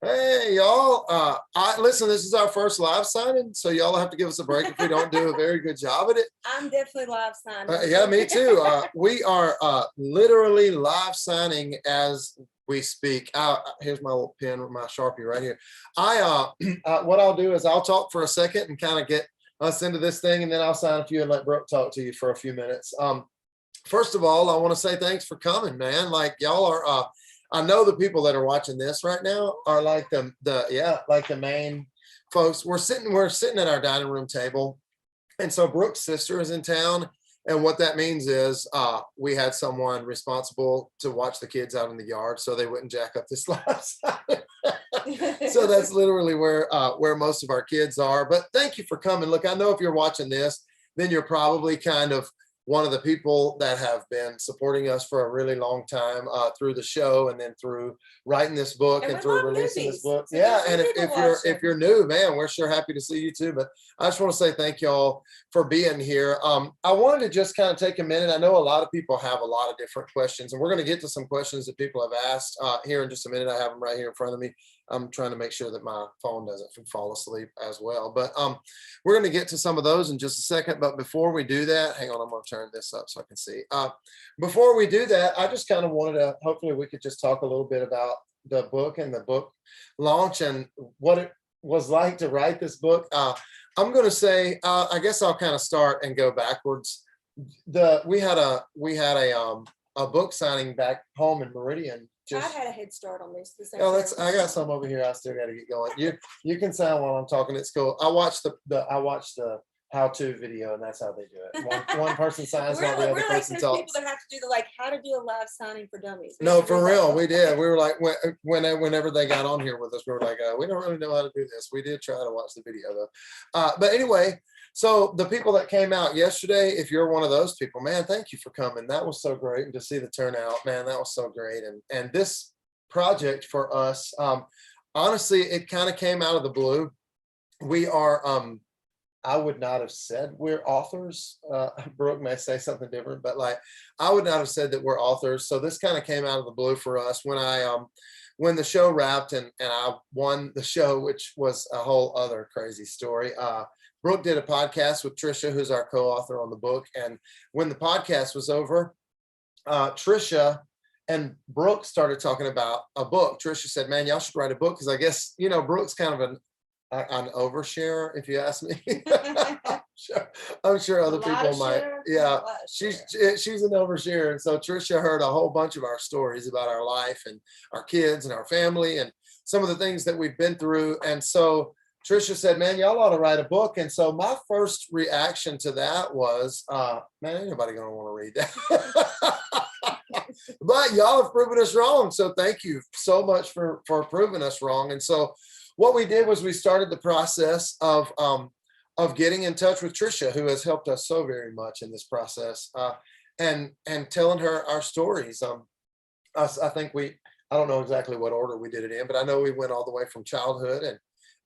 Hey, y'all. Listen, this is our first live signing, so y'all have to give us a break if we don't do a very good job at it. I'm definitely live signing. Yeah, me too. We are literally live signing as we speak. Here's my little pen with my Sharpie right here. What I'll do is I'll talk for a second and kind of get us into this thing, and then I'll sign a few and let Brooke talk to you for a few minutes. First of all, I want to say thanks for coming, man. Like y'all are. I know the people that are watching this right now are like the main folks. We're sitting at our dining room table, and so Brooke's sister is in town, and what that means is we had someone responsible to watch the kids out in the yard so they wouldn't jack up this live sign. So that's literally where most of our kids are. But thank you for coming. Look, I know if you're watching this, then you're probably kind of one of the people that have been supporting us for a really long time through the show, and then through writing this book and through releasing this book. So yeah, and if you're new, man, we're sure happy to see you too. But I just want to say thank y'all for being here. I wanted to just kind of take a minute. I know a lot of people have a lot of different questions, and we're going to get to some questions that people have asked here in just a minute. I have them right here in front of me. I'm trying to make sure that my phone doesn't fall asleep as well. But we're going to get to some of those in just a second. But before we do that, hang on, I'm going to turn this up so I can see. Before we do that, I just kind of wanted to, hopefully we could just talk a little bit about the book and the book launch and what it was like to write this book. I'm going to say, I guess I'll kind of start and go backwards. We had a book signing back home in Meridian. I had a head start on this. I got some over here. I still got to get going. You can sign while I'm talking. It's cool. I watched the how-to video, and that's how they do it. One person signs while the other person talks. People that have to do the how to do a live signing for dummies. No, for real, we did. We were like, whenever they got on here with us, we were like, we don't really know how to do this. We did try to watch the video though. But anyway, so the people that came out yesterday, if you're one of those people, man, thank you for coming. That was so great. And to see the turnout, man, that was so great. And this project for us, honestly, it kind of came out of the blue. We are, I would not have said we're authors. Brooke may say something different, but I would not have said that we're authors. So this kind of came out of the blue for us when the show wrapped and I won the show, which was a whole other crazy story. Brooke did a podcast with Trisha, who's our co-author on the book. And when the podcast was over, Trisha and Brooke started talking about a book. Trisha said, man, y'all should write a book. Because I guess, Brooke's kind of an oversharer, if you ask me. I'm sure other people might. Yeah, she's an oversharer. And so Trisha heard a whole bunch of our stories about our life and our kids and our family and some of the things that we've been through. And so Trisha said, man, y'all ought to write a book. And so my first reaction to that was, man, ain't nobody gonna want to read that. But y'all have proven us wrong. So thank you so much for proving us wrong. And so what we did was we started the process of getting in touch with Trisha, who has helped us so very much in this process, and telling her our stories. I think I don't know exactly what order we did it in, but I know we went all the way from childhood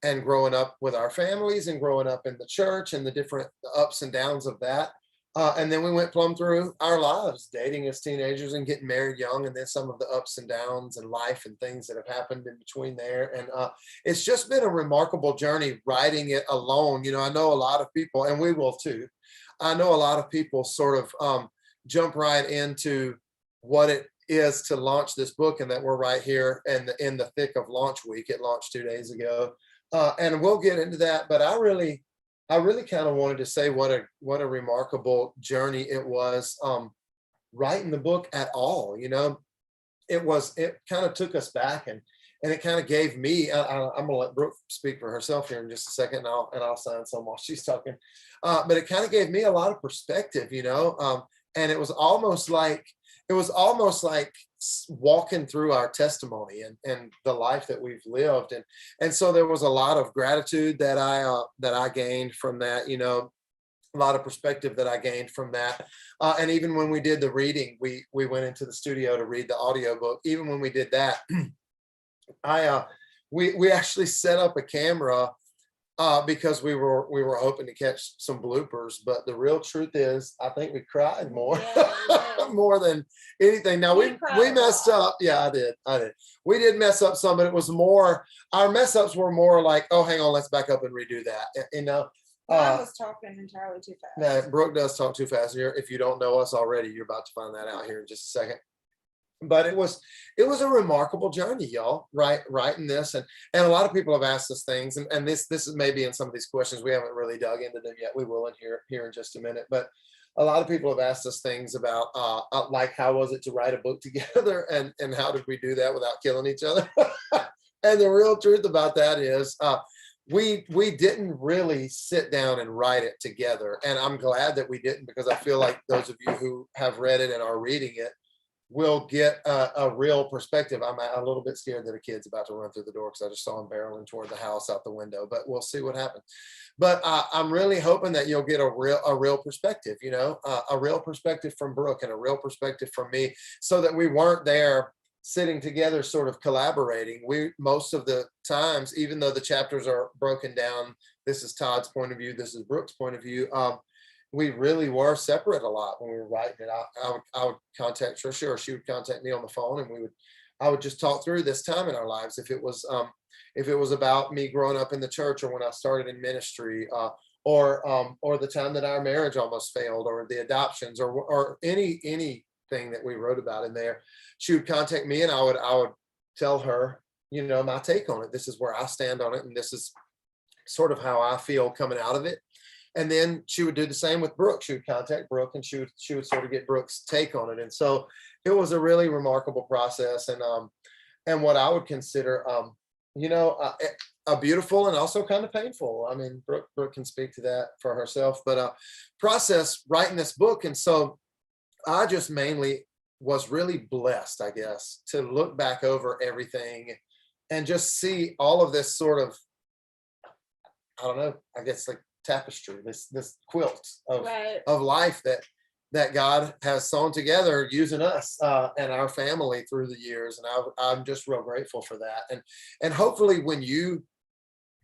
and growing up with our families and growing up in the church and the different ups and downs of that. And then we went plumb through our lives, dating as teenagers and getting married young, and then some of the ups and downs and life and things that have happened in between there. And it's just been a remarkable journey writing it alone. I know a lot of people, and we will too. I know a lot of people sort of jump right into what it is to launch this book, and that we're right here in the thick of launch week. It launched 2 days ago. And we'll get into that, but I really kind of wanted to say what a remarkable journey it was writing the book at all. It kind of took us back and it kind of gave me, I'm gonna let Brooke speak for herself here in just a second, and I'll sign some while she's talking. But it kind of gave me a lot of perspective, and it was almost like walking through our testimony and the life that we've lived. And so there was a lot of gratitude that I gained from that, a lot of perspective that I gained from that. And even when we did the reading, we went into the studio to read the audiobook. Even when we did that, we actually set up a camera because we were hoping to catch some bloopers, but the real truth is, I think we cried more, Yeah. more than anything. Now You cried we a messed lot. up. Yeah, I did. We did mess up some, but it was more. Our mess ups were more like, oh, hang on, let's back up and redo that. You know. I was talking entirely too fast. Now, Brooke does talk too fast. If you don't know us already, you're about to find that out here in just a second. But it was a remarkable journey, y'all, writing this. And a lot of people have asked us things, and this is maybe in some of these questions. We haven't really dug into them yet. We will in here in just a minute. But a lot of people have asked us things about like, how was it to write a book together, and how did we do that without killing each other? And the real truth about that is, we didn't really sit down and write it together. And I'm glad that we didn't, because I feel like those of you who have read it and are reading it will get a real perspective. I'm a little bit scared that a kid's about to run through the door, because I just saw him barreling toward the house out the window, but we'll see what happens. But I'm really hoping that you'll get a real perspective, a real perspective from Brooke and a real perspective from me, so that we weren't there sitting together sort of collaborating. We, most of the times, even though the chapters are broken down, this is Todd's point of view, this is Brooke's point of view, we really were separate a lot when we were writing it. I would contact Trisha, or she would contact me on the phone, and I would just talk through this time in our lives. If it was about me growing up in the church, or when I started in ministry, or the time that our marriage almost failed, or the adoptions, or anything that we wrote about in there, she would contact me, and I would tell her, my take on it. This is where I stand on it, and this is sort of how I feel coming out of it. And then she would do the same with Brooke. She would contact Brooke, and she would sort of get Brooke's take on it. And so it was a really remarkable process, and what I would consider, a beautiful and also kind of painful. I mean, Brooke can speak to that for herself, but process writing this book. And so I just mainly was really blessed, I guess, to look back over everything and just see all of this sort of, I don't know, I guess, like tapestry, this quilt of life that God has sewn together using us and our family through the years. And I'm just real grateful for that. And hopefully when you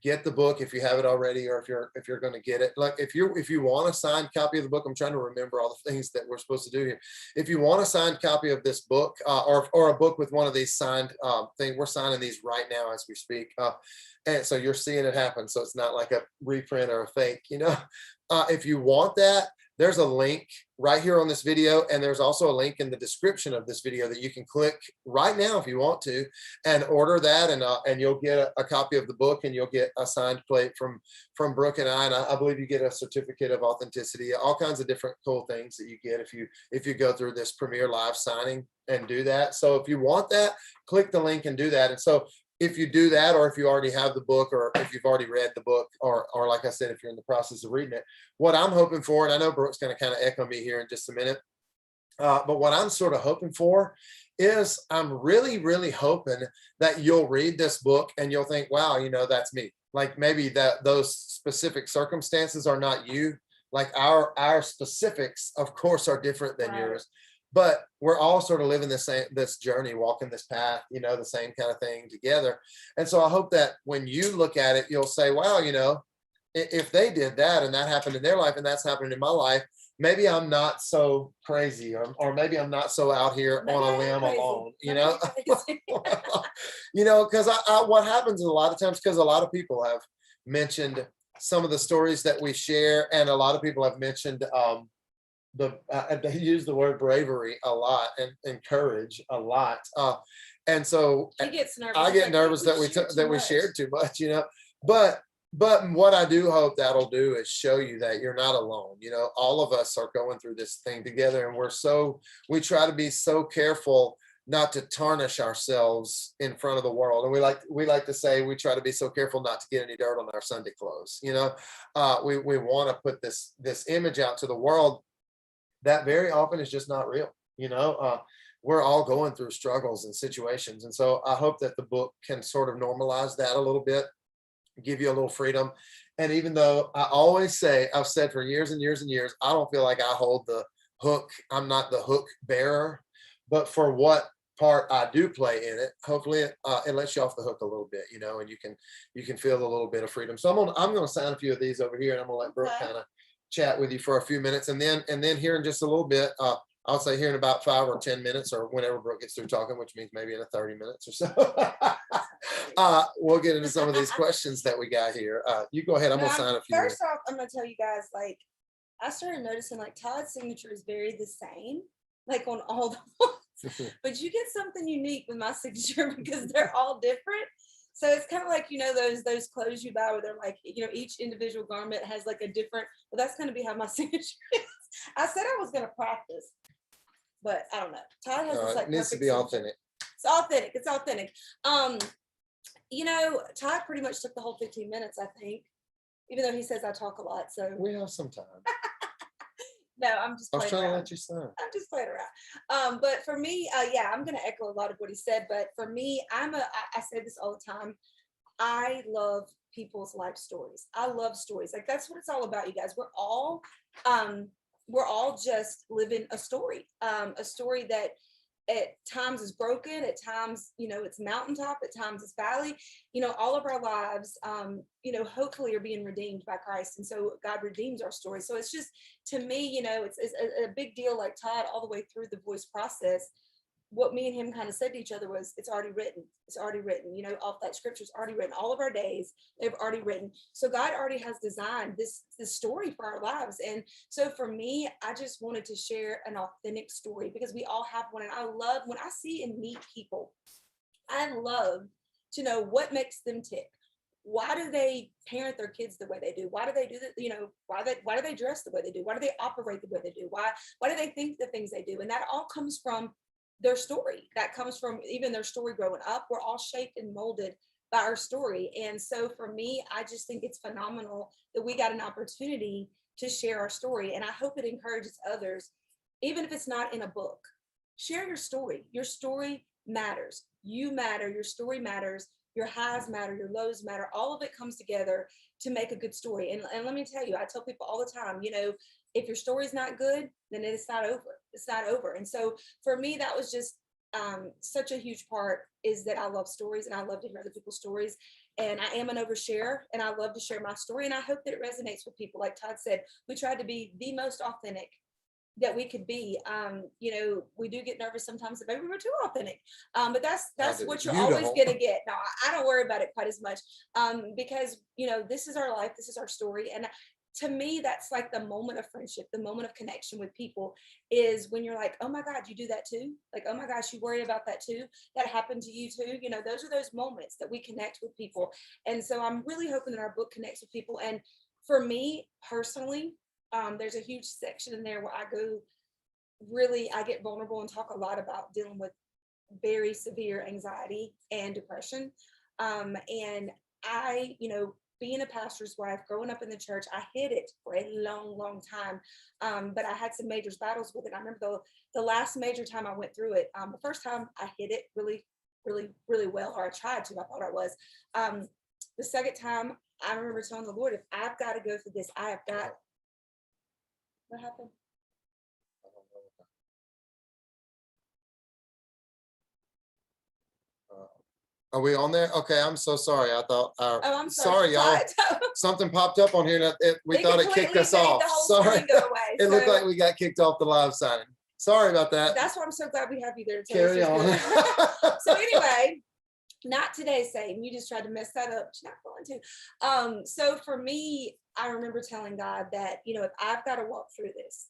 get the book, if you have it already, or if you're going to get it, like if you want a signed copy of the book, I'm trying to remember all the things that we're supposed to do here. If you want a signed copy of this book, or a book with one of these signed things, we're signing these right now as we speak. And so you're seeing it happen. So it's not like a reprint or a fake, if you want that, there's a link right here on this video. And there's also a link in the description of this video that you can click right now if you want to, and order that. And you'll get a copy of the book, and you'll get a signed plate from Brooke and I. And I believe you get a certificate of authenticity, all kinds of different cool things that you get if you go through this Premier Live signing and do that. So if you want that, click the link and do that. And so if you do that, or if you already have the book, or if you've already read the book, or like I said, if you're in the process of reading it, what I'm hoping for, and I know Brooke's going to kind of echo me here in just a minute, but what I'm sort of hoping for is, I'm really, really hoping that you'll read this book and you'll think, wow, that's me. Like, maybe those specific circumstances are not you. Like our specifics, of course, are different than yours. But we're all sort of living this journey, walking this path, the same kind of thing together. And so I hope that when you look at it, you'll say, wow, if they did that and that happened in their life and that's happening in my life, maybe I'm not so crazy, or maybe I'm not so out here on a limb alone, because what happens a lot of times, because a lot of people have mentioned some of the stories that we share, and a lot of people have mentioned, they use the word bravery a lot, and courage a lot, and so She gets nervous. I get nervous that we shared too much, but what I do hope that'll do is show you that you're not alone. All of us are going through this thing together, and we try to be so careful not to tarnish ourselves in front of the world. And we like to say, we try to be so careful not to get any dirt on our Sunday clothes. We want to put this image out to the world that very often is just not real. We're all going through struggles and situations. And so I hope that the book can sort of normalize that a little bit, give you a little freedom. And even though I always say, I've said for years and years and years, I don't feel like I hold the hook. I'm not the hook bearer, but for what part I do play in it, hopefully it lets you off the hook a little bit, you know, and you can feel a little bit of freedom. So I'm gonna sign a few of these over here, and I'm gonna let Brooke Okay. kind of chat with you for a few minutes, and then here in just a little bit, I'll say here in about 5 or 10 minutes, or whenever Brooke gets through talking, which means maybe in a 30 minutes or so. We'll get into some of these questions that we got here. You go ahead. I'm gonna sign a few. First off, I'm gonna tell you guys, like, I started noticing like Todd's signature is very the same, like on all the ones, but you get something unique with my signature because they're all different. So it's kind of like, you know, those clothes you buy where they're like, you know, each individual garment has like a different, well, that's going to be how my signature is. I said I was going to practice, but I don't know. Todd has this like it needs to perfect be signature. authentic. It's authentic. It's authentic. You know, Todd pretty much took the whole 15 minutes, I think, even though he says I talk a lot. So We have some time. no, I'm just I was playing trying to around. let you sign. I'm just playing around. But for me, yeah, I'm gonna echo a lot of what he said. But for me, I say this all the time. I love people's life stories. I love stories. Like that's what it's all about, you guys. We're all just living a story that at times is broken, at times, you know, it's mountaintop, at times it's valley, you know, all of our lives, you know, hopefully are being redeemed by Christ. And so God redeems our story. So it's just, to me, you know, it's a big deal, like Todd, all the way through the voice process. What me and him kind of said to each other was, it's already written. It's already written. You know, all that scripture's already written. All of our days, they've already written. So God already has designed this story for our lives. And so for me, I just wanted to share an authentic story because we all have one. And I love when I see and meet people, I love to know what makes them tick. Why do they parent their kids the way they do? Why do they do that? You know, why do they dress the way they do? Why do they operate the way they do? Why do they think the things they do? And that all comes from their story. That comes from even their story growing up. We're all shaped and molded by our story. And so for me, I just think it's phenomenal that we got an opportunity to share our story. And I hope it encourages others, even if it's not in a book. Share your story. Your story matters. You matter. Your story matters. Your highs matter. Your lows matter. All of it comes together to make a good story. And let me tell you, I tell people all the time, you know, if your story's not good, then it's not over. It's not over. And so for me, that was just such a huge part, is that I love stories and I love to hear other people's stories. And I am an oversharer and I love to share my story. And I hope that it resonates with people. Like Todd said, we tried to be the most authentic that we could be. You know, we do get nervous sometimes that maybe we're too authentic. But that's what you're always gonna get. No, I don't worry about it quite as much. Because you know, this is our life, this is our story. And to me, that's like the moment of friendship, the moment of connection with people, is when you're like, oh my God, you do that too? Like, oh my gosh, you worry about that too? That happened to you too? You know, those are those moments that we connect with people. And so I'm really hoping that our book connects with people. And for me personally, there's a huge section in there where I get vulnerable and talk a lot about dealing with very severe anxiety and depression. And I, you know, being a pastor's wife, growing up in the church, I hid it for a long, long time. But I had some major battles with it. I remember the last major time I went through it. The first time I hid it really, really, really well, or I tried to. I thought I was. The second time, I remember telling the Lord, if I've got to go through this, I have got. What happened? Are we on there? Okay, I'm so sorry. I thought. Oh, I'm sorry, y'all. Something popped up on here, and we thought it kicked us off. Sorry, it looked like we got kicked off the live signing. Sorry about that. That's why I'm so glad we have you there. Carry on. So anyway, not today, Satan. You just tried to mess that up. It's not going to. So for me, I remember telling God that, you know, if I've got to walk through this,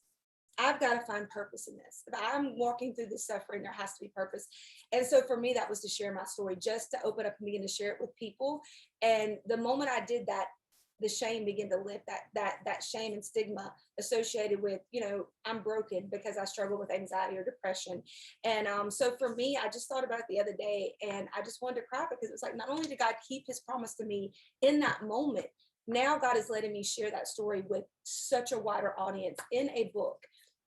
I've got to find purpose in this. If I'm walking through this suffering, there has to be purpose. And so for me, that was to share my story, just to open up and begin to share it with people. And the moment I did that, the shame began to lift, that shame and stigma associated with, you know, I'm broken because I struggle with anxiety or depression. And so for me, I just thought about it the other day, and I just wanted to cry, because it was like, not only did God keep his promise to me in that moment, now God is letting me share that story with such a wider audience in a book.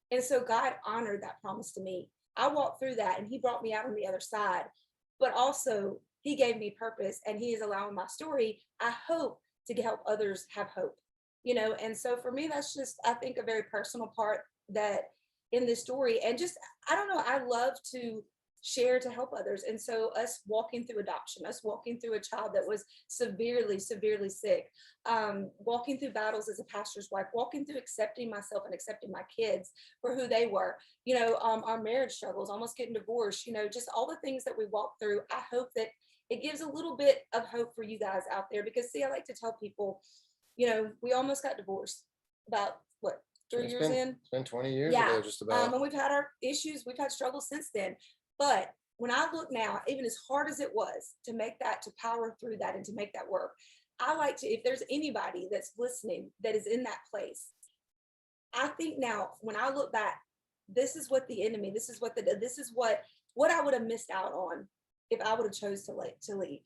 And so God honored that promise to me. I walked through that and he brought me out on the other side, but also he gave me purpose, and he is allowing my story, I hope, to help others have hope, you know? And so for me, that's just, I think, a very personal part that in this story. And just, I don't know, I love to share to help others. And so us walking through adoption, us walking through a child that was severely, severely sick, walking through battles as a pastor's wife, walking through accepting myself and accepting my kids for who they were, our marriage struggles, almost getting divorced, just all the things that we walk through. I hope that it gives a little bit of hope for you guys out there, because see, I like to tell people, we almost got divorced about what, 3 years in? It's been 20 years Yeah. ago, just about. And we've had our issues, we've had struggles since then. But when I look now, even as hard as it was to make that, to power through that and to make that work, I like to, if there's anybody that's listening that is in that place, I think now when I look back, this is what the enemy, this is what I would have missed out on if I would have chose to leave.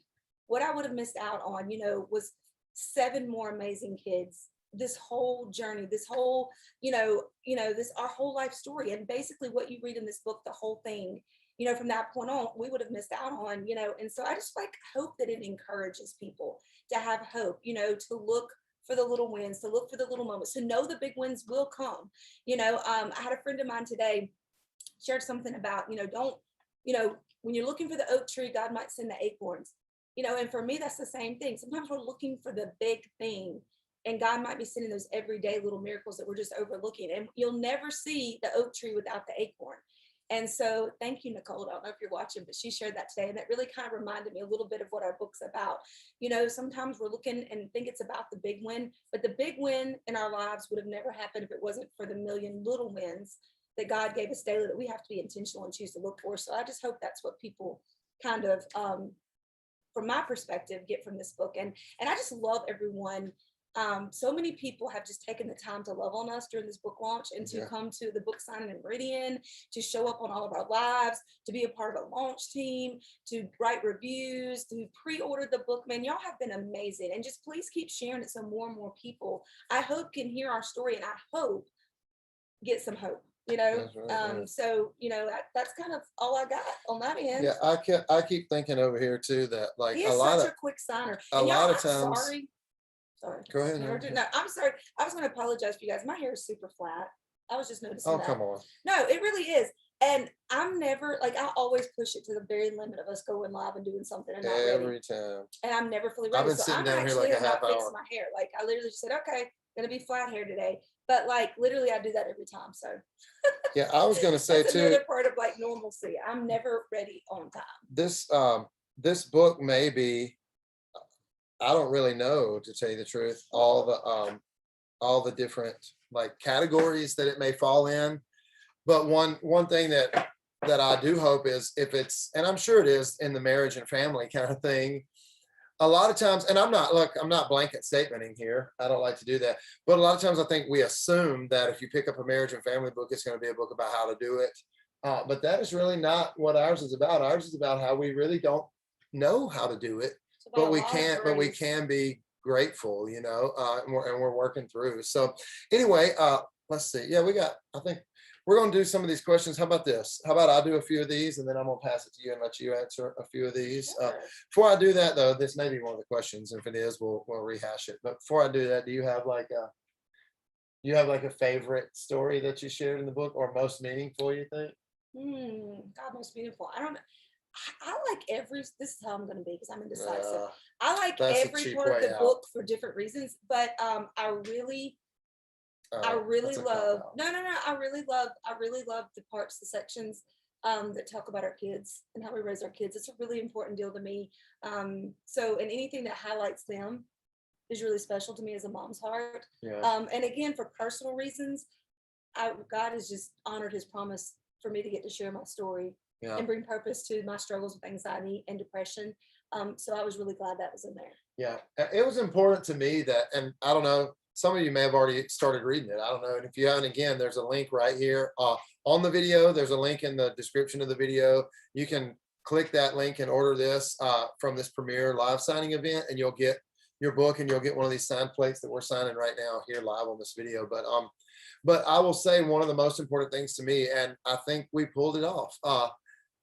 What I would have missed out on, was 7 more amazing kids, this whole journey, this whole, this our whole life story. And basically what you read in this book, the whole thing, from that point on, we would have missed out on, and so I just hope that it encourages people to have hope, to look for the little wins, to look for the little moments, to know the big wins will come. I had a friend of mine today shared something about, don't, when you're looking for the oak tree, God might send the acorns, and for me, that's the same thing. Sometimes we're looking for the big thing, and God might be sending those everyday little miracles that we're just overlooking. And you'll never see the oak tree without the acorn. And so thank you, Nicole. I don't know if you're watching, but she shared that today. And that really kind of reminded me a little bit of what our book's about. Sometimes we're looking and think it's about the big win, but the big win in our lives would have never happened if it wasn't for the million little wins that God gave us daily that we have to be intentional and choose to look for. So I just hope that's what people kind of, from my perspective, get from this book. And I just love everyone. So many people have just taken the time to love on us during this book launch and to come to the book signing in Meridian, to show up on all of our lives, to be a part of a launch team, to write reviews, to pre-order the book. Man, y'all have been amazing. And just please keep sharing it so more and more people, I hope, can hear our story, and I hope get some hope. So that's kind of all I got on that end. Yeah, I keep thinking over here too that he is such a quick signer. A lot of times. Sorry. Go ahead. No, I'm sorry. I was going to apologize for you guys. My hair is super flat. I was just noticing that. Oh, come on. No, it really is. And I'm never, I always push it to the very limit of us going live and doing something and not every ready. time. And I'm never fully ready. I've been sitting down here like a half hour. My hair. I literally just said, okay, gonna be flat hair today. But literally I do that every time. So yeah, I was gonna say too. Another part of normalcy. I'm never ready on time. This book may be, I don't really know, to tell you the truth, all the different categories that it may fall in. But one thing that I do hope is, if it's, and I'm sure it is, in the marriage and family kind of thing, a lot of times, and I'm not blanket statementing here. I don't like to do that. But a lot of times I think we assume that if you pick up a marriage and family book, it's going to be a book about how to do it. But that is really not what ours is about. Ours is about how we really don't know how to do it, but we can be grateful, and we're working through. So anyway, let's see. Yeah, I think we're going to do some of these questions. How about this? How about I do a few of these, and then I'm going to pass it to you and let you answer a few of these. Sure. Before I do that, though, this may be one of the questions. If it is, we'll rehash it. But before I do that, do you have a favorite story that you shared in the book, or most meaningful, you think? God, most meaningful. I don't know. I like this is how I'm going to be, because I'm indecisive. I like every part of the book for different reasons, but I really love the parts, the sections that talk about our kids and how we raise our kids. It's a really important deal to me. And anything that highlights them is really special to me as a mom's heart. Yeah. And again, for personal reasons, God has just honored his promise for me to get to share my story. Yeah. And bring purpose to my struggles with anxiety and depression. So I was really glad that was in there. Yeah, it was important to me that, and I don't know, some of you may have already started reading it. I don't know. And if you haven't, again, there's a link right here on the video. There's a link in the description of the video. You can click that link and order this from this premiere live signing event, and you'll get your book, and you'll get one of these signed plates that we're signing right now here live on this video. But I will say, one of the most important things to me, and I think we pulled it off,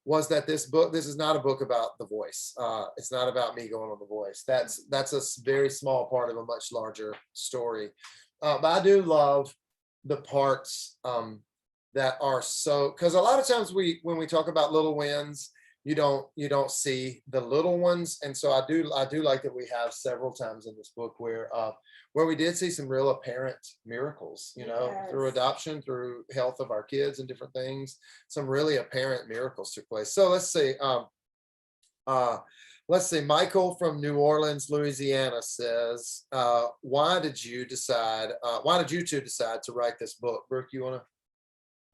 was that this is not a book about The Voice. It's not about me going on The Voice. That's a very small part of a much larger story. But I do love the parts that are so, because a lot of times when we talk about little wins, you don't see the little ones. And so I do like that we have several times in this book where we did see some real apparent miracles, through Yes. adoption, through health of our kids and different things. Some really apparent miracles took place. So uh let's see, Michael from New Orleans, Louisiana says, why did you two decide to write this book? Brooke, you want to,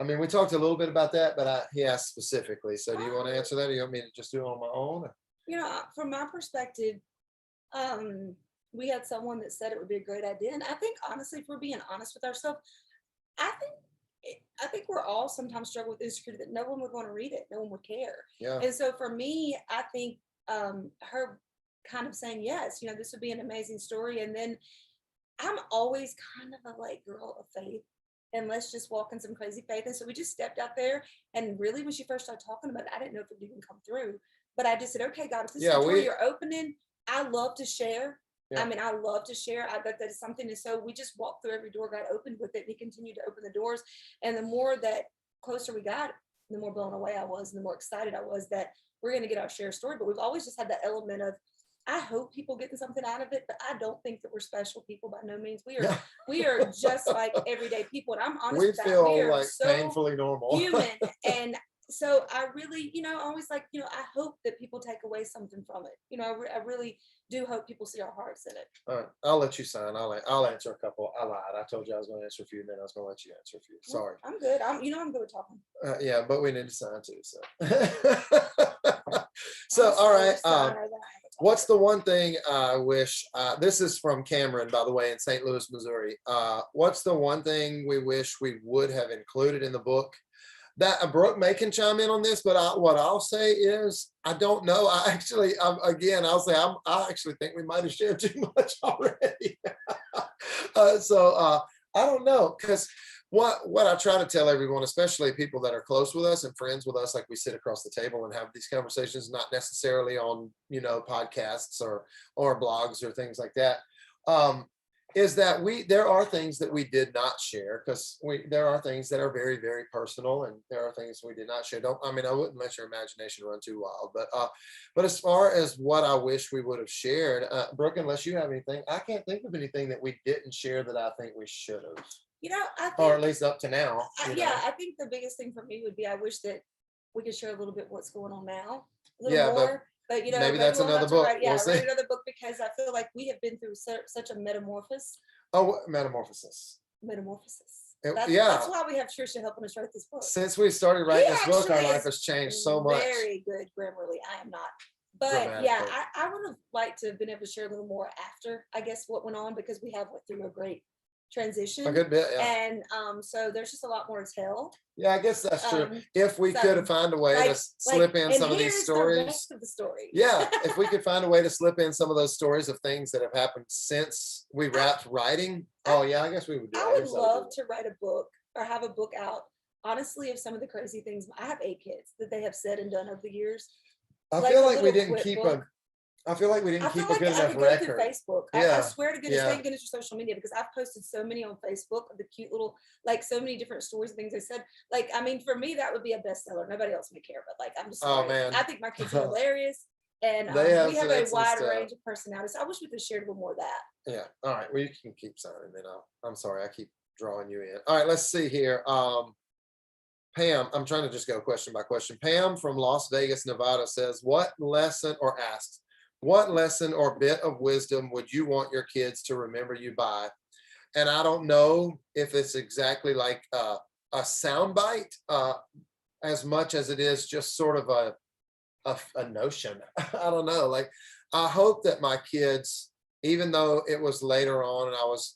I mean, we talked a little bit about that, but he asked specifically. So do you want to answer that, or you want me to just do it on my own? From my perspective, we had someone that said it would be a great idea. And I think honestly, if we're being honest with ourselves, I think I think we're all sometimes struggle with insecurity that no one would want to read it, no one would care. Yeah. And so for me, I think her kind of saying yes, this would be an amazing story. And then I'm always kind of a like girl of faith, and let's just walk in some crazy faith. And so we just stepped out there, and really when she first started talking about it, I didn't know if it would even come through. But I just said, okay, God, if this is the door you're opening, I love to share. Yeah. I mean, I love to share. I bet that is something. And so we just walked through every door, God opened with it. And he continued to open the doors. And the more that closer we got, the more blown away I was, and the more excited I was that we're going to get our share story. But we've always just had that element of, I hope people getting something out of it, but I don't think that we're special people by no means. We are just like everyday people. And I'm honest We with that. feel We are like so painfully normal. human. And so I really, always like, I hope that people take away something from it. I really do hope people see our hearts in it. All right, I'll let you sign. I'll answer a couple. I lied. I told you I was going to answer a few, then I was going to let you answer a few. Sorry. I'm good. I'm good with talking. Yeah, but we need to sign too. So, so all right. What's the one thing I wish? This is from Cameron, by the way, in St. Louis, Missouri. What's the one thing we wish we would have included in the book? That Brooke may can chime in on this, but what I'll say is I don't know. I actually, I'll say I actually think we might have shared too much already. I don't know, because what I try to tell everyone, especially people that are close with us and friends with us, like we sit across the table and have these conversations, not necessarily on podcasts or blogs or things like that. Is that there are things that we did not share, because there are things that are very, very personal, and there are things we did not share. I wouldn't let your imagination run too wild, but as far as what I wish we would have shared, Brooke, unless you have anything, I can't think of anything that we didn't share that I think we should have. I think, or at least up to now. I think the biggest thing for me would be, I wish that we could share a little bit what's going on now, a little Yeah, more. But maybe that's another book. Write another book, because I feel like we have been through such a metamorphosis. Oh, metamorphosis. That's why we have Trisha helping us write this book. Since we started writing this book, our life has changed so much. Very good Grammarly. I am not. But yeah, I would have liked to have been able to share a little more after, I guess, what went on, because we have went through a great transition. A good bit, yeah. And so there's just a lot more to tell. Yeah, I guess that's true. If we could find a way to slip in some of these stories. The rest of the story. Yeah, if we could find a way to slip in some of those stories of things that have happened since we wrapped writing. I guess we would do that. I would love to write a book, or have a book out, honestly, of some of the crazy things. I have 8 kids that they have said and done over the years. I feel like we didn't keep a good enough record. Facebook. I swear to goodness, thank goodness for social media, because I've posted so many on Facebook of the cute little, so many different stories and things I said. For me, that would be a bestseller. Nobody else may care, but I'm just. Oh man, I think my kids are hilarious, and we have a wide range of personalities. I wish we could share a little more of that. Yeah. All right. Well, you can keep signing. Then I'm sorry, I keep drawing you in. All right. Let's see here. Pam, I'm trying to just go question by question. Pam from Las Vegas, Nevada says, what lesson or bit of wisdom would you want your kids to remember you by? And I don't know if it's exactly like a soundbite as much as it is just sort of a notion. I don't know. I hope that my kids, even though it was later on and I was,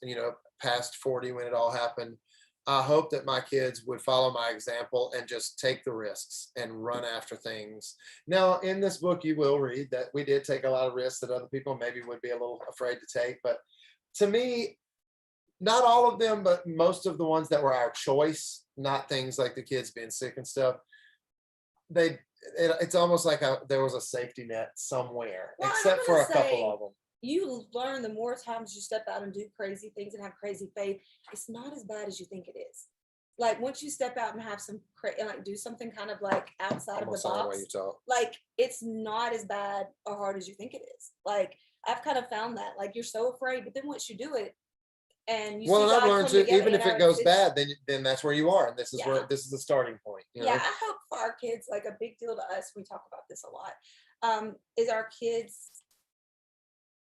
past 40 when it all happened, I hope that my kids would follow my example and just take the risks and run after things. Now, in this book, you will read that we did take a lot of risks that other people maybe would be a little afraid to take. But to me, not all of them, but most of the ones that were our choice, not things like the kids being sick and stuff, it's almost like there was a safety net somewhere, except for a couple of them. You learn the more times you step out and do crazy things and have crazy faith, it's not as bad as you think it is. like once you step out and have some like do something kind of like outside of the box, like it's not as bad or hard as you think it is. Like I've kind of found that, like you're so afraid, but then once you do it and you Well, see and God I've learned come to, together, even you if know, it goes it's bad, then that's where you are, and this is where yeah. this is the starting point. You know? Yeah, I hope for our kids, like a big deal to us, we talk about this a lot, is our kids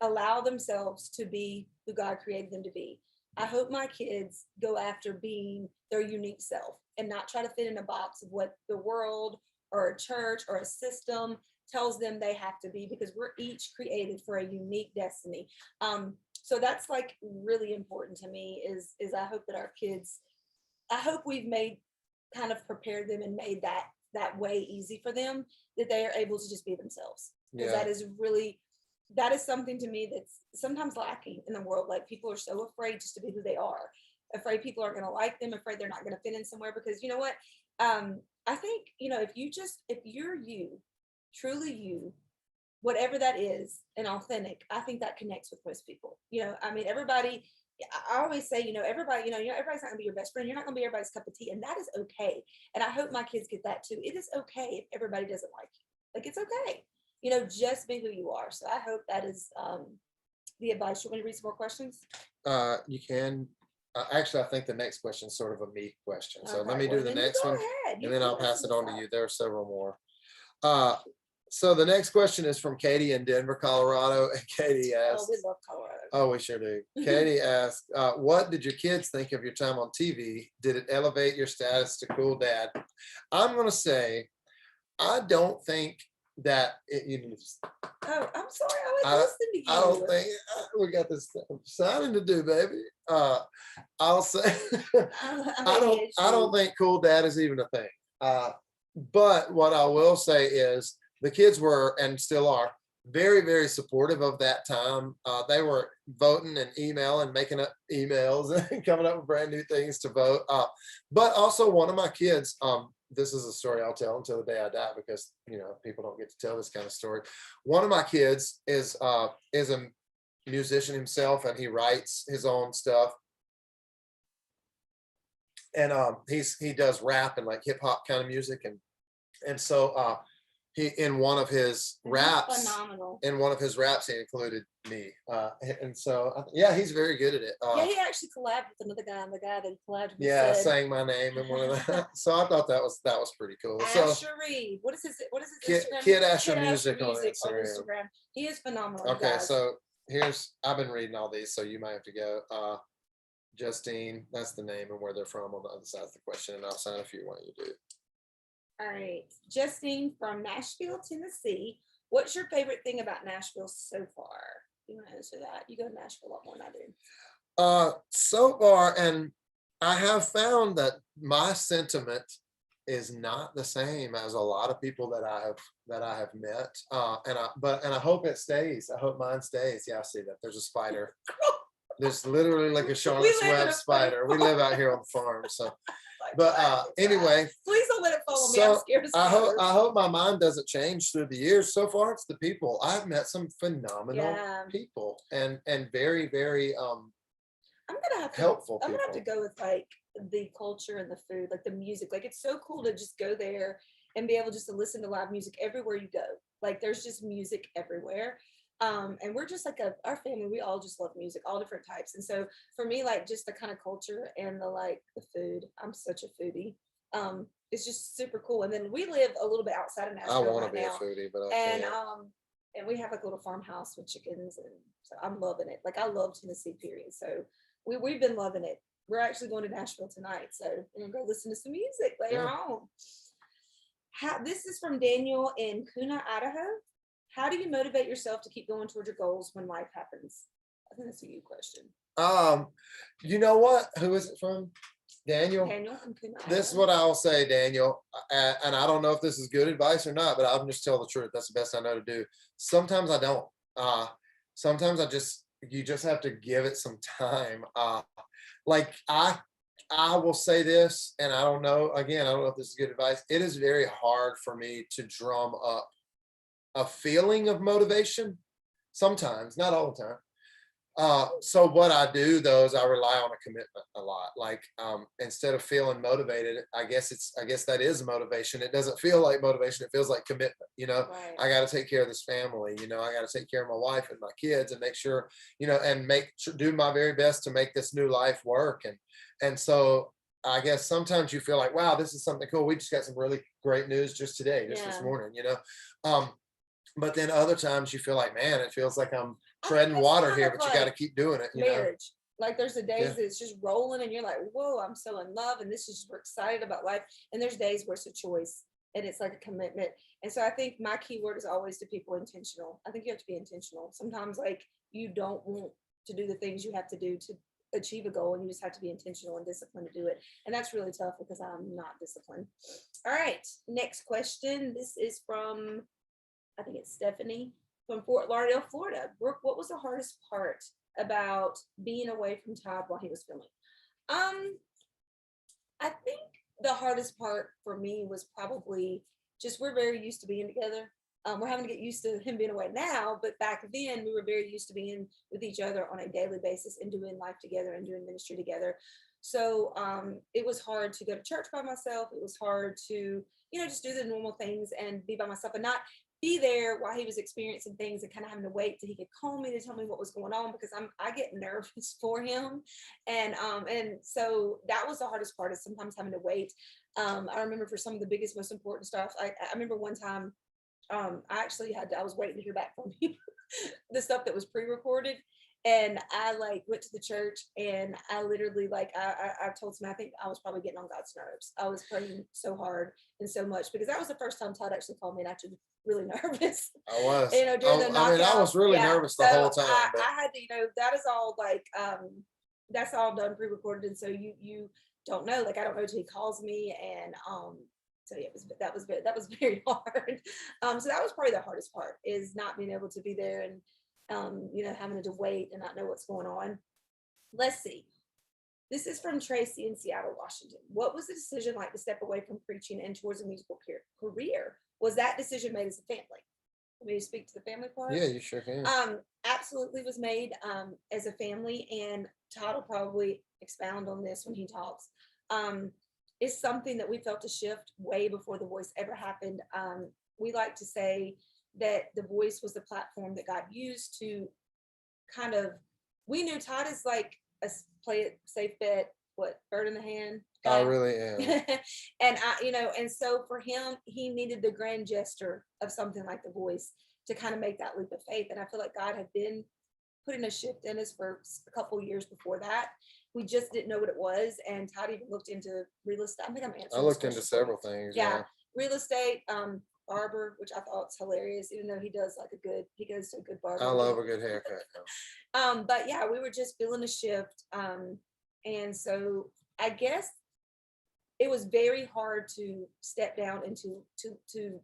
allow themselves to be who God created them to be. I hope my kids go after being their unique self and not try to fit in a box of what the world or a church or a system tells them they have to be, because we're each created for a unique destiny. So that's like really important to me is I hope that our kids, I hope we've made kind of prepared them and made that way easy for them, that they are able to just be themselves. Because Yeah. that is something to me that's sometimes lacking in the world. Like people are so afraid just to be who they are, afraid people aren't going to like them, afraid they're not going to fit in somewhere. Because you know what? I think, you know, if you're you, truly you, whatever that is, and authentic, I think that connects with most people. You know, I mean, everybody, I always say, you know, everybody, everybody's not gonna be your best friend. You're not gonna be everybody's cup of tea, and that is okay. And I hope my kids get that too. It is okay if everybody doesn't like you. Like it's okay. You know, just be who you are. So I hope that is the advice. You want me to read some more questions? You can. Actually, I think the next question is sort of a me question. So let me well, do the then you next go one, ahead. and then I'll pass it on to you. There are several more. So the next question is from Katie in Denver, Colorado. And Katie Oh, asked, we love Colorado. oh, we sure do. Katie asked, what did your kids think of your time on TV? Did it elevate your status to cool dad? I'm going to say, I don't think that Oh, I'm sorry. I was listening to you. I don't think we got this signing to do, baby. I'll say, I don't think cool dad is even a thing. But what I will say is the kids were and still are very, very supportive of that time. They were voting and emailing, making up emails and coming up with brand new things to vote. But also one of my kids, this is a story I'll tell until the day I die, because you know people don't get to tell this kind of story. One of my kids is a musician himself, and he writes his own stuff. And he does rap and like hip hop kind of music, and so he in one of his raps, phenomenal. In one of his raps, he included me, and so yeah, he's very good at it. Yeah, he actually collabed with another guy, and the guy that collabed with yeah, sang my name in one of the. So I thought that was pretty cool. Asher So Reed, what is his Instagram? Kid Asher Music on Instagram. He is phenomenal. Okay, guys. so I've been reading all these, so you might have to go. Justine, that's the name and where they're from on the other side of the question, and I'll sign if you want you do. All right, Justine from Nashville, Tennessee. What's your favorite thing about Nashville so far? You want to answer that? You go to Nashville a lot more than I do. So far, and I have found that my sentiment is not the same as a lot of people that I have met. And I hope it stays. I hope mine stays. Yeah, I see that. There's a spider. There's literally like a Charlotte's Web spider. We live out here on the farm, so. But anyway, please don't let it follow me. So I'm scared of spiders. I hope my mind doesn't change through the years. So far, it's the people. I've met some phenomenal people, and very, very I'm gonna have to, helpful. I'm gonna have to go with like the culture and the food, like the music. Like it's so cool to just go there and be able just to listen to live music everywhere you go. Like there's just music everywhere. And we're just like our family, we all just love music, all different types. And so for me, like just the kind of culture and the food, I'm such a foodie. It's just super cool. And then we live a little bit outside of Nashville. I want to be a foodie, but and we have like a little farmhouse with chickens, and so I'm loving it. Like I love Tennessee, period. So we've been loving it. We're actually going to Nashville tonight, so we're gonna go listen to some music later on. This is from Daniel in Kuna, Idaho. How do you motivate yourself to keep going towards your goals when life happens? I think that's a you question. You know what? Who is it from? Daniel. This is what I'll say, Daniel. And I don't know if this is good advice or not, but I'll just tell the truth. That's the best I know to do. Sometimes I don't. Sometimes you just have to give it some time. Like I will say this, and I don't know. Again, I don't know if this is good advice. It is very hard for me to drum up a feeling of motivation. Sometimes, not all the time. So what I do though is I rely on a commitment a lot. Like instead of feeling motivated, I guess that is motivation. It doesn't feel like motivation. It feels like commitment. Right. I got to take care of this family. I got to take care of my wife and my kids and make sure, and do my very best to make this new life work. And so I guess sometimes you feel like, wow, this is something cool. We just got some really great news just today, just this Yeah. morning. But then other times you feel like, man, it feels like I'm I think treading that's water kind here, of but you got to like keep doing it. marriage. Like there's the days Yeah. that it's just rolling and you're like, whoa, I'm so in love and this is we're excited about life. And there's days where it's a choice and it's like a commitment. And so I think my key word is always to people intentional. I think you have to be intentional. Sometimes like you don't want to do the things you have to do to achieve a goal and you just have to be intentional and disciplined to do it. And that's really tough because I'm not disciplined. All right, next question. This is from, I think it's Stephanie from Fort Lauderdale, Florida. Brooke, what was the hardest part about being away from Todd while he was filming? I think the hardest part for me was probably just we're very used to being together. We're having to get used to him being away now, but back then we were very used to being with each other on a daily basis and doing life together and doing ministry together. So it was hard to go to church by myself. It was hard to, just do the normal things and be by myself and not be there while he was experiencing things and kind of having to wait till he could call me to tell me what was going on because I get nervous for him. And so that was the hardest part is sometimes having to wait. I remember for some of the biggest, most important stuff. I remember one time I was waiting to hear back from him, the stuff that was pre-recorded. And I went to the church and I literally I told him I think I was probably getting on God's nerves. I was praying so hard and so much because that was the first time Todd actually called me and I was really nervous. I was. During the knockout. I was really nervous the whole time. I had to, that is all that's all done pre-recorded, and so you don't know. I don't know till he calls me, and so yeah, that was very hard. So that was probably the hardest part is not being able to be there and having to wait and not know what's going on. Let's see. This is from Tracy in Seattle, Washington. What was the decision like to step away from preaching and towards a musical career? Was that decision made as a family? Let me speak to the family part. Yeah, you sure can. Absolutely was made as a family, and Todd will probably expound on this when he talks. It's something that we felt a shift way before The Voice ever happened. We like to say that The Voice was the platform that God used to we knew Todd is like a play it safe bet, bird in the hand guy. I really am. And and so for him, he needed the grand gesture of something like The Voice to kind of make that leap of faith. And I feel like God had been putting a shift in us for a couple years before that. We just didn't know what it was. And Todd even looked into real estate. I think I'm answering. I looked into several things. Yeah. Real estate, barber, which I thought was hilarious, even though he goes to a good barber. I love a good haircut. But yeah, we were just feeling a shift. And so I guess it was very hard to step down and to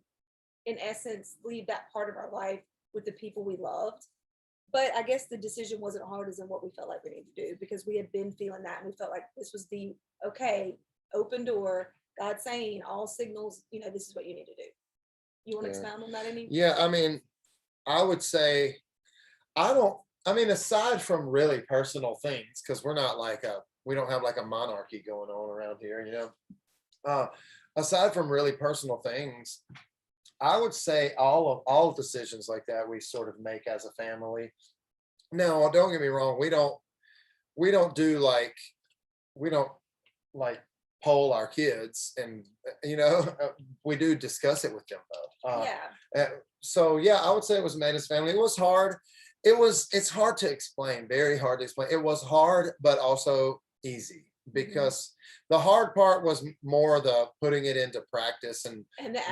in essence leave that part of our life with the people we loved. But I guess the decision wasn't hard as in what we felt like we needed to do because we had been feeling that and we felt like this was the open door, God saying all signals, this is what you need to do. You want to expound on that any? Yeah, I would say aside from really personal things, because we're not we don't have a monarchy going on around here, aside from really personal things, I would say all decisions like that we sort of make as a family. Now, don't get me wrong, we don't poll our kids and we do discuss it with them though. So yeah, I would say it was made as family. It was hard. It's hard to explain, very hard to explain. It was hard, but also easy because the hard part was more the putting it into practice and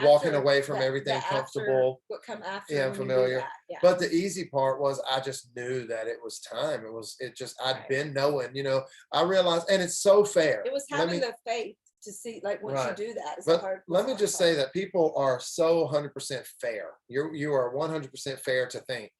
walking away from everything comfortable. What come after? Yeah, familiar. Yeah. But the easy part was I just knew that it was time. I'd been knowing, I realized, and it's so fair. It was having the faith to see, once you do that. But let me just say that people are so 100% fair. You are 100% fair to think,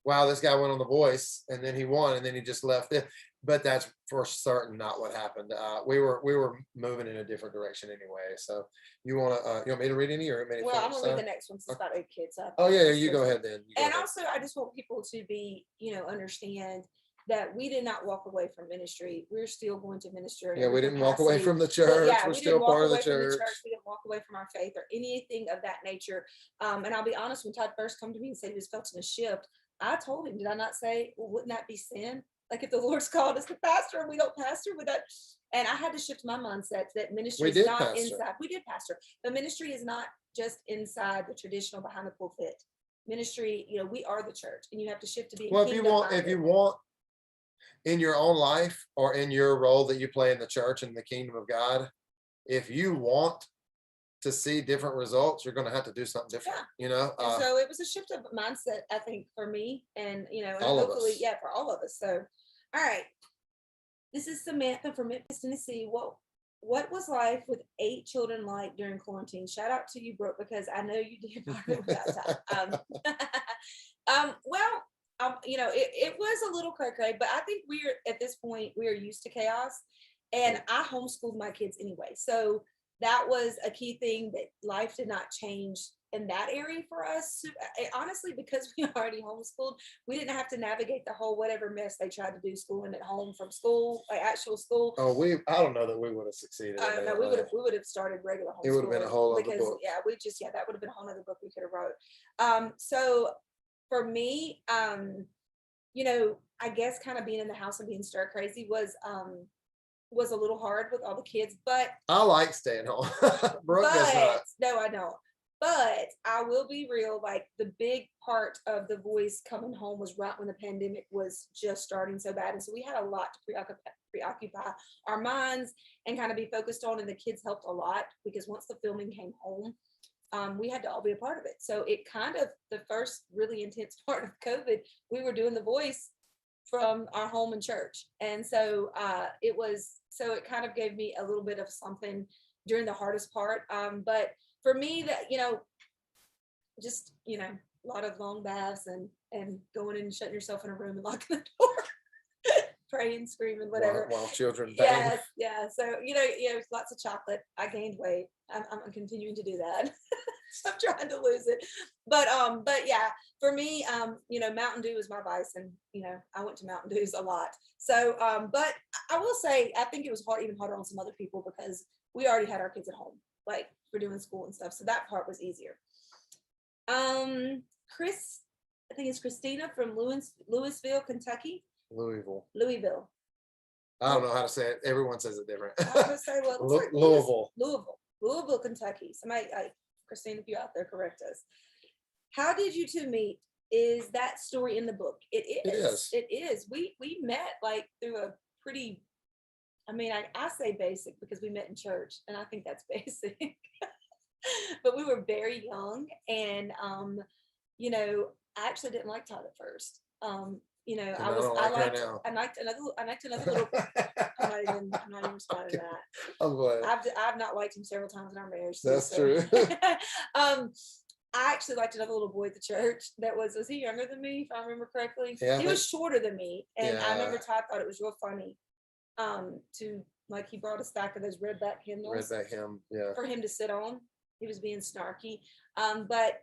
wow, this guy went on The Voice and then he won and then he just left it. But that's for certain not what happened. We were moving in a different direction anyway. So you want me to read any or maybe? Well, I'm gonna read the next one. It's about 8 kids. Oh yeah, you go ahead then. And also, I just want people to be, understand that we did not walk away from ministry. We're still going to minister. Yeah, we didn't walk away from the church. Yeah, We're we still didn't walk part of the away from the church. church. We didn't walk away from our faith or anything of that nature. And I'll be honest, when Todd first come to me and said he was felt in a shift, I told him, did I not say, well, wouldn't that be sin? Like if the Lord's called us to pastor and we don't pastor with that. And I had to shift my mindset that ministry is not inside. We did pastor, but ministry is not just inside the traditional behind the pulpit. Ministry, you know, we are the church, and you have to shift to being. Well, if you want in your own life or in your role that you play in the church and the kingdom of God, if you want to see different results, you're going to have to do something different, you know? So it was a shift of mindset, I think, for me, and, you know, and all hopefully, of us. yeah, for all of us. So, all right. This is Samantha from Memphis, Tennessee. What was life with 8 children like during quarantine? Shout out to you, Brooke, because I know you did part of it without time. You know, it was a little cray-cray, but I think we're at this point, we are used to chaos, and I homeschooled my kids anyway. So that was a key thing, that life did not change in that area for us. Honestly, because we already homeschooled, we didn't have to navigate the whole whatever mess they tried to do schooling at home from school, like actual school. Oh, I don't know that we would have succeeded. No, we would have started regular homeschooling. It would have been a whole other book. Yeah, that would have been a whole other book we could have wrote. So for me, you know, I guess kind of being in the house and being stir crazy was a little hard with all the kids, but I like staying home. Brooke does not. No, I don't. But I will be real, like the big part of the voice coming home was right when the pandemic was just starting so bad. And so we had a lot to preoccupy our minds and kind of be focused on. And the kids helped a lot, because once the filming came home, we had to all be a part of it. So it kind of, the first really intense part of COVID, we were doing the voice from our home and church. And so it kind of gave me a little bit of something during the hardest part. But for me, that, you know, just, you know, a lot of long baths and going in and shutting yourself in a room and locking the door, praying, screaming, whatever. While children bang. Yeah. So, you know, lots of chocolate. I gained weight. I'm continuing to do that. I'm trying to lose it. But yeah, for me, you know, Mountain Dew is my vice, and, you know, I went to Mountain Dews a lot. So, but I will say, I think it was even harder on some other people, because we already had our kids at home, like for doing school and stuff. So that part was easier. Chris, I think it's Christina from Louisville, Kentucky. Louisville. I don't know how to say it. Everyone says it different. I was gonna say, well, Louisville, Kentucky. Somebody, Christina, if you're out there, correct us. How did you two meet? Is that story in the book? It is. We met like through a pretty, I mean, I say basic because we met in church, and I think that's basic. But we were very young, and you know, I actually didn't like Todd at first. You know, I liked another little. I'm not even responding to that. I'm glad. I've not liked him several times in our marriage. That's true. I actually liked another little boy at the church that was he younger than me, if I remember correctly? Yeah, he was shorter than me, and yeah. I remember Todd thought it was real funny. He brought a stack of those redback hymnals. Yeah. For him to sit on. He was being snarky. But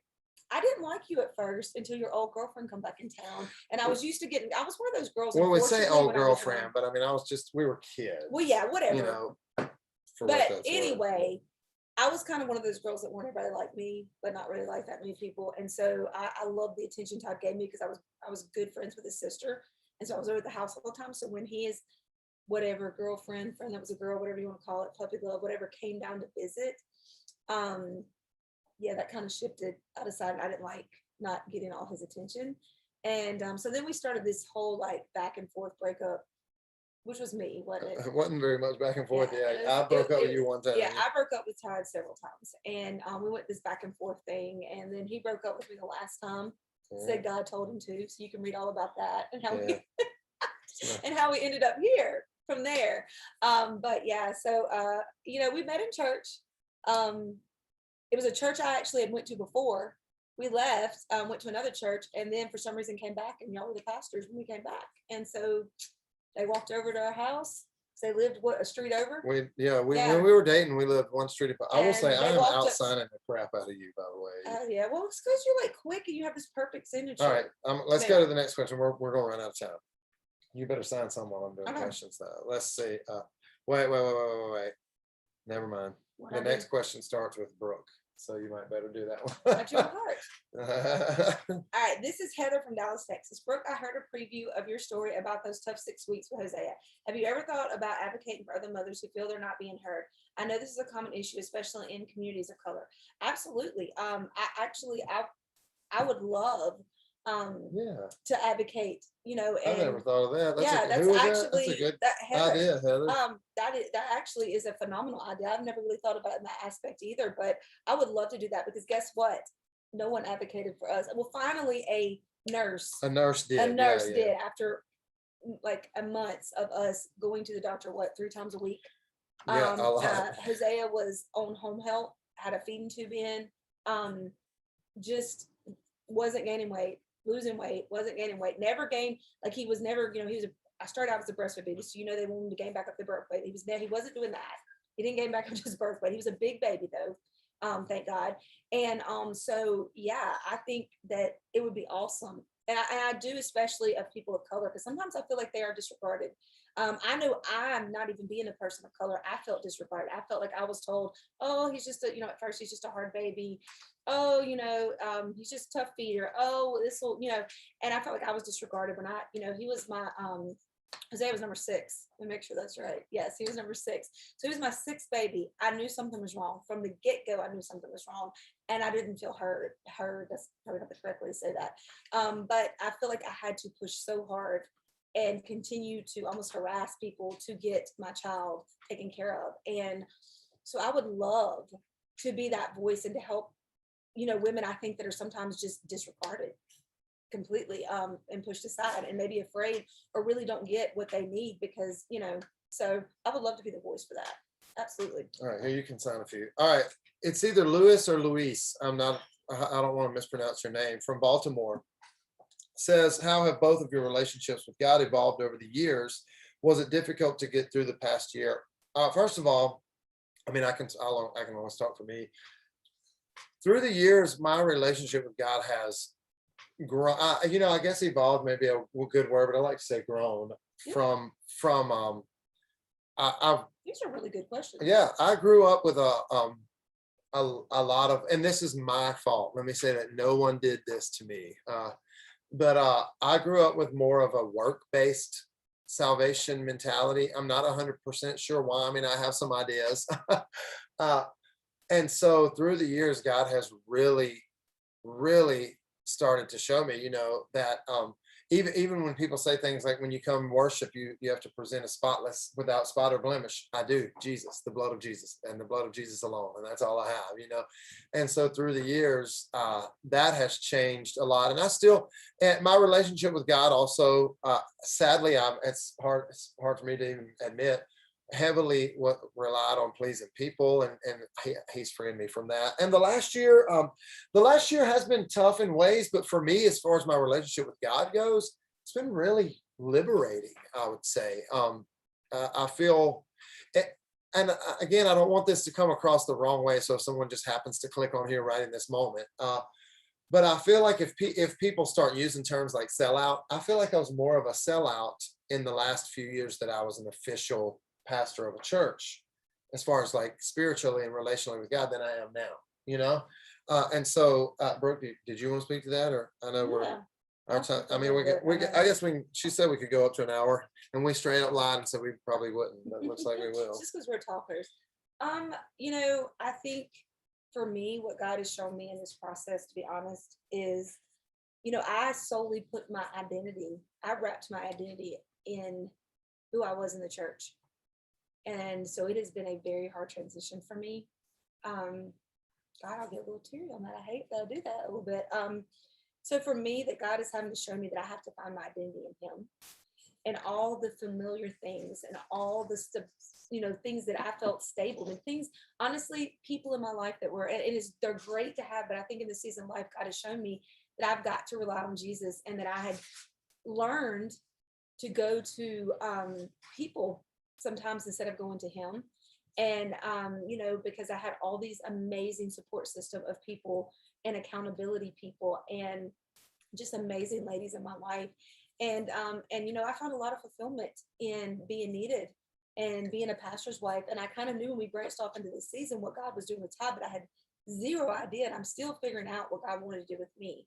I didn't like you at first until your old girlfriend come back in town. And I was used to I was one of those girls. Well, we say old girlfriend, but I mean, we were kids. Well, yeah, whatever. You know, but anyway, I was kind of one of those girls that weren't everybody like me, but not really like that many people. And so I loved the attention Todd gave me, because I was good friends with his sister. And so I was over at the house all the time. So when his whatever friend that was a girl, whatever you want to call it, puppy love, whatever, came down to visit, yeah, that kind of shifted. I decided I didn't like not getting all his attention. And so then we started this whole like back and forth breakup, which was me, wasn't it? It wasn't very much back and forth. Yeah, I broke up with you one time. Yeah, I broke up with Todd several times, and we went this back and forth thing, and then he broke up with me the last time. Said God told him to, so you can read all about that and how we and how we ended up here from there. But yeah, so you know, we met in church. It was a church I actually had went to before. We left, went to another church, and then for some reason came back, and y'all were the pastors when we came back. And so they walked over to our house. They lived a street over. When we were dating, we lived one street apart. I will say I am outsigning the crap out of you, by the way. Oh yeah, well, it's because you're like quick and you have this perfect signature. All right, let's go to the next question. We're going to run out of time. You better sign some while I'm doing Okay. questions though. Let's see. Wait. Never mind. What The I next do? question starts with Brooke, so you might better do that one. At your heart. All right, this is Heather from Dallas, Texas. Brooke, I heard a preview of your story about those tough 6 weeks with Hosea. Have you ever thought about advocating for other mothers who feel they're not being heard? I know this is a common issue, especially in communities of color. Absolutely. I would love Yeah, to advocate, I never and thought of that. yeah, that's Who is that? That's a actually good that Heather. idea, Heather. That actually is a phenomenal idea. I've never really thought about it in that aspect either, but I would love to do that because guess what? No one advocated for us. Well, finally, a nurse A nurse did. did after like a months of us going to the doctor, what, 3 times a week. Yeah, a lot. Hosea was on home health, had a feeding tube in, just wasn't gaining weight, losing weight, wasn't gaining weight, never gained, like he was never, I started out as a breastfed baby, so they wanted him to gain back up the birth weight. He wasn't doing that. He didn't gain back up to his birth weight. He was a big baby though. Thank God. And so yeah, I think that it would be awesome. And I do, especially of people of color, because sometimes I feel like they are disregarded. I know I'm not even being a person of color. I felt disregarded. I felt like I was told, oh, he's just at first he's just a hard baby. Oh, he's just a tough feeder. Oh, this will, and I felt like I was disregarded when he was my, Hosea was number 6. Let me make sure that's right. Yes, he was number 6. So he was my 6th baby. I knew something was wrong from the get-go. I knew something was wrong, and I didn't feel heard. That's probably not the correct way to say that. But I feel like I had to push so hard and continue to almost harass people to get my child taken care of. And so I would love to be that voice and to help, women I think that are sometimes just disregarded completely, and pushed aside and maybe afraid or really don't get what they need because, so I would love to be the voice for that. Absolutely. All right, here you can sign a few. All right, it's either Louis or Luis. I don't want to mispronounce your name. From Baltimore. Says, how have both of your relationships with God evolved over the years? Was it difficult to get through the past year? First of all, I mean, I can always talk for me. Through the years, my relationship with God has grown. I guess evolved maybe a good word, but I like to say grown. Yeah. From These are really good questions. Yeah, I grew up with a lot of, and this is my fault. Let me say that no one did this to me. But I grew up with more of a work-based salvation mentality. I'm not 100% sure why. I mean, I have some ideas. And so through the years, God has really, really started to show me, that even when people say things like, when you come worship, you have to present a spotless, without spot or blemish. I do. Jesus, the blood of Jesus, and the blood of Jesus alone, and that's all I have. And so through the years, that has changed a lot. And I still, and my relationship with God also, sadly, it's hard for me to even admit, heavily relied on pleasing people, and he's freeing me from that. And the last year has been tough in ways, but for me, as far as my relationship with God goes, it's been really liberating, I would say. I feel it, and again, I don't want this to come across the wrong way, so if someone just happens to click on here right in this moment, but I feel like if people start using terms like sellout, I feel like I was more of a sellout in the last few years that I was an official pastor of a church, as far as like spiritually and relationally with God, than I am now, and so Brooke, did you want to speak to that? Or I know we're our time. I mean, I guess she said we could go up to an hour, and we straight up lied and said we probably wouldn't, but it looks like we will. Just because we're talkers. I think for me, what God has shown me in this process, to be honest, is, I solely put my identity, I wrapped my identity in who I was in the church. And so it has been a very hard transition for me. God, I'll get a little teary on that. I hate that I do that a little bit. So for me, that God is having to show me that I have to find my identity in Him, and all the familiar things and all the stuff, things that I felt stable, and things, honestly, people in my life that were, they're great to have, but I think in this season of life, God has shown me that I've got to rely on Jesus, and that I had learned to go to people sometimes instead of going to Him. And because I had all these amazing support system of people and accountability people and just amazing ladies in my life. And you know, I found a lot of fulfillment in being needed and being a pastor's wife. And I kind of knew when we branched off into this season what God was doing with Todd, but I had zero idea. And I'm still figuring out what God wanted to do with me.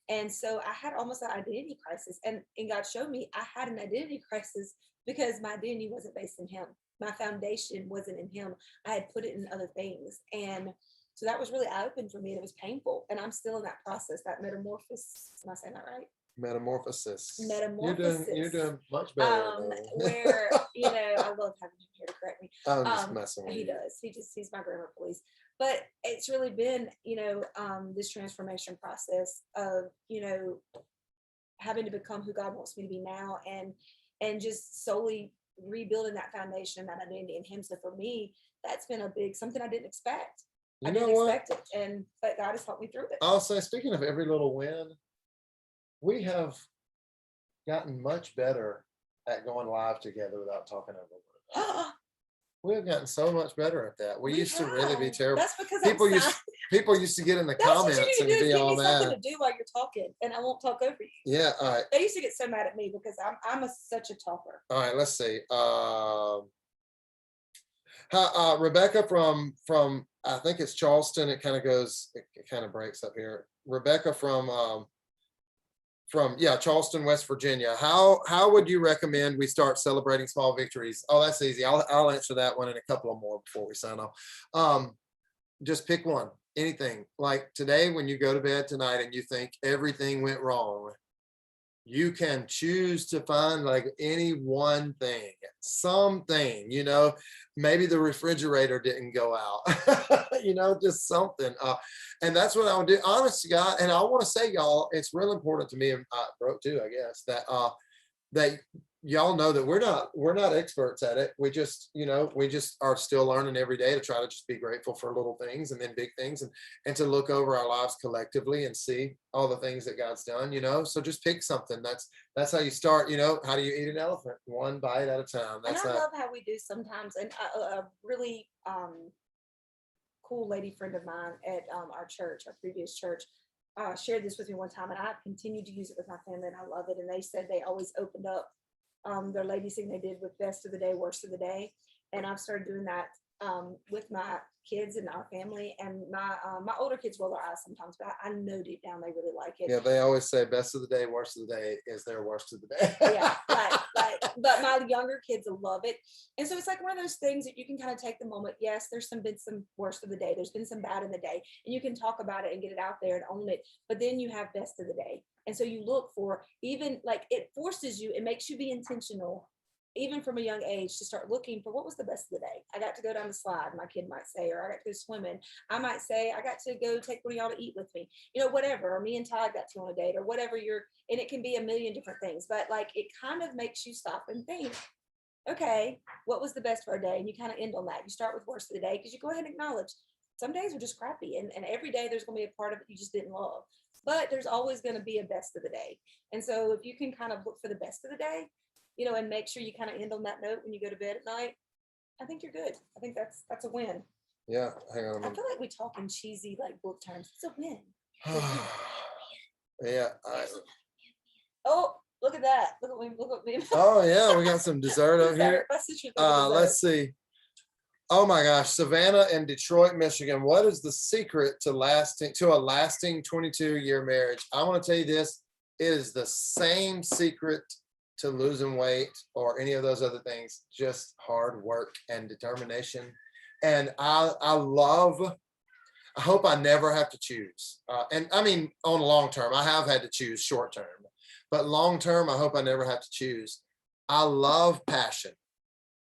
And so I had almost an identity crisis. And God showed me I had an identity crisis because my identity wasn't based in him. My foundation wasn't in him. I had put it in other things. And so that was really eye-opening for me. And it was painful. And I'm still in that process, that metamorphosis. Am I saying that right? Metamorphosis. Metamorphosis. You're doing much better. Where, you know, I love having him here to correct me. I'm just messing with He you. does. He's my grammar police. But it's really been, you know, this transformation process of, you know, having to become who God wants me to be now, and just solely rebuilding that foundation and that identity in him. So for me, that's been a big something I didn't expect. I didn't expect it, but God has helped me through it. I'll say, speaking of every little win, we have gotten much better at going live together without talking over one another. We have gotten so much better at that. We used to really be terrible. That's because people used to get in the that's comments what you and need to do, be is give all me something mad. to do while you're talking, and I won't talk over you. Yeah, all right. They used to get so mad at me because I'm such a talker. All right, let's see. Rebecca from I think it's Charleston. It kind of breaks up here. Rebecca from Charleston, West Virginia. How would you recommend we start celebrating small victories? Oh, that's easy. I'll answer that one and a couple of more before we sign off. Just pick one, anything. Like today, when you go to bed tonight and you think everything went wrong, you can choose to find like any one thing, something, you know, maybe the refrigerator didn't go out, you know, just something. And that's what I would do, honest to God. And I want to say, y'all, it's real important to me, and Brooke too, I guess, that y'all know that we're not experts at it. We just are still learning every day to try to just be grateful for little things and then big things, and to look over our lives collectively and see all the things that God's done, you know. So just pick something. That's how you start, you know. How do you eat an elephant? One bite at a time. And I love how we do sometimes. And a really cool lady friend of mine at our church, our previous church, shared this with me one time, and I've continued to use it with my family, and I love it. And they said they always opened up their ladies thing they did with best of the day, worst of the day. And I've started doing that with my kids and our family. And my older kids roll their eyes sometimes, but I know deep down they really like it. Yeah, they always say best of the day, worst of the day is their worst of the day. Yeah, right. But my younger kids will love it. And so it's like one of those things that you can kind of take the moment. Yes, there's been some worst of the day. There's been some bad in the day. And you can talk about it and get it out there and own it. But then you have best of the day. And so you look for, even like, it forces you, it makes you be intentional, even from a young age, to start looking for what was the best of the day. I got to go down the slide, my kid might say, or I got to go swimming. I might say, I got to go take one of y'all to eat with me, you know, whatever, or me and Todd got to on a date, or whatever and it can be a million different things, but like, it kind of makes you stop and think, okay, what was the best for our day? And you kind of end on that. You start with worst of the day, because you go ahead and acknowledge some days are just crappy, and every day there's going to be a part of it you just didn't love, but there's always going to be a best of the day. And so if you can kind of look for the best of the day, you know, and make sure you kind of end on that note when you go to bed at night, I think you're good. I think that's a win. Yeah, hang on. I feel like we talk in cheesy like book terms. It's a win. Yeah. Oh, look at that. Look at me. Oh yeah, we got some dessert over here. Let's see. Oh my gosh, Savannah in Detroit, Michigan. What is the secret to a lasting 22-year marriage? I want to tell you this. It is the same secret to losing weight or any of those other things, just hard work and determination. And I hope I never have to choose. And I mean, on long term, I have had to choose short term, but long term, I hope I never have to choose. I love passion,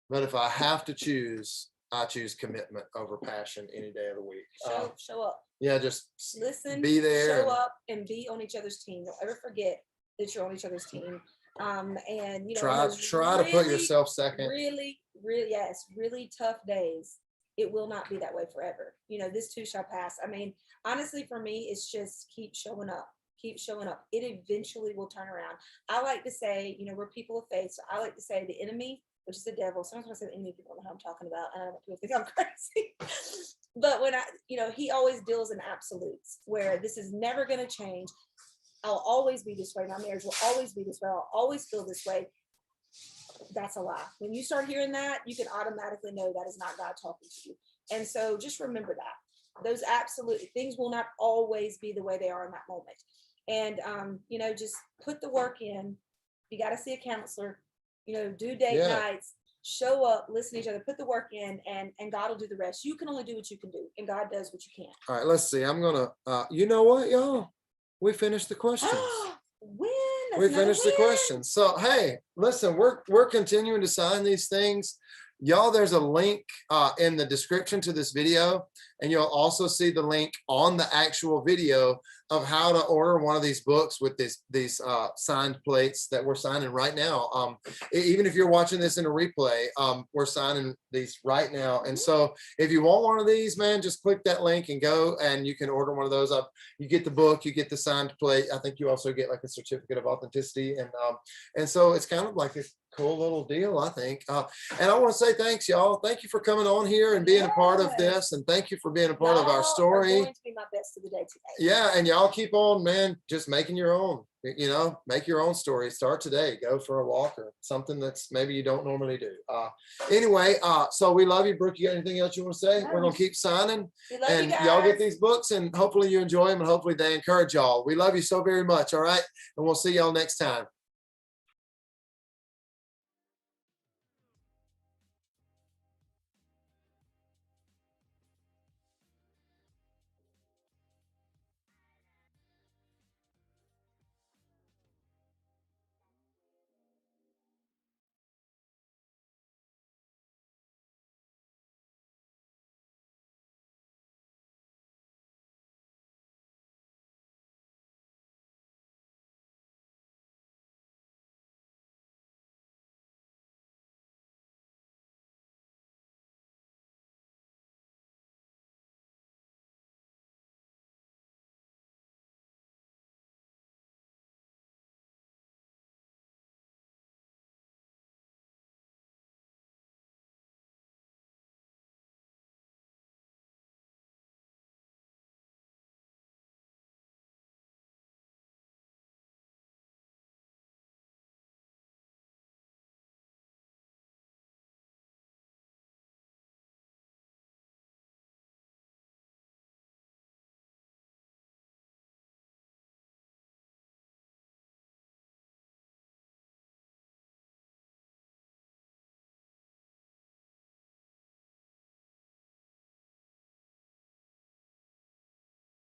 but if I have to choose, I choose commitment over passion any day of the week. Show up. Yeah, just listen, be there, show up, and be on each other's team. Don't ever forget that you're on each other's team. And you know, try to put yourself second. Really tough days. It will not be that way forever. You know, this too shall pass. I mean, honestly, for me, it's just keep showing up. Keep showing up. It eventually will turn around. I like to say, you know, we're people of faith. So I like to say the enemy, which is the devil. Sometimes when I say the enemy, people don't know who I'm talking about. And I don't know if people think I'm crazy. But when he always deals in absolutes, where this is never going to change. I'll always be this way. My marriage will always be this way. I'll always feel this way. That's a lie. When you start hearing that, you can automatically know that is not God talking to you. And so just remember that. Those absolute things will not always be the way they are in that moment. And, you know, just put the work in. You got to see a counselor, you know, do date nights, show up, listen to each other, put the work in, and God will do the rest. You can only do what you can do, and God does what you can. All right, let's see. I'm going to, you know what, y'all? We finished the questions. Win. We finished the questions. So, hey, listen, we're continuing to sign these things. Y'all, there's a link in the description to this video, and you'll also see the link on the actual video of how to order one of these books with these signed plates that we're signing right now. Even if you're watching this in a replay, we're signing these right now. And so if you want one of these, man, just click that link and go, and you can order one of those up. You get the book, you get the signed plate. I think you also get like a certificate of authenticity. And so it's kind of like a cool little deal, I think. And I want to say thanks, y'all. Thank you for coming on here and being a part of this. And thank you for being a part of our story. Going to be my best of the day today. Yeah, and y'all keep on, man, just making your own. You know, make your own story. Start today. Go for a walk or something that's maybe you don't normally do. Anyway, so we love you, Brooke. You got anything else you want to say? No. We're gonna keep signing, and You y'all get these books, and hopefully you enjoy them, and hopefully they encourage y'all. We love you so very much. All right, and we'll see y'all next time.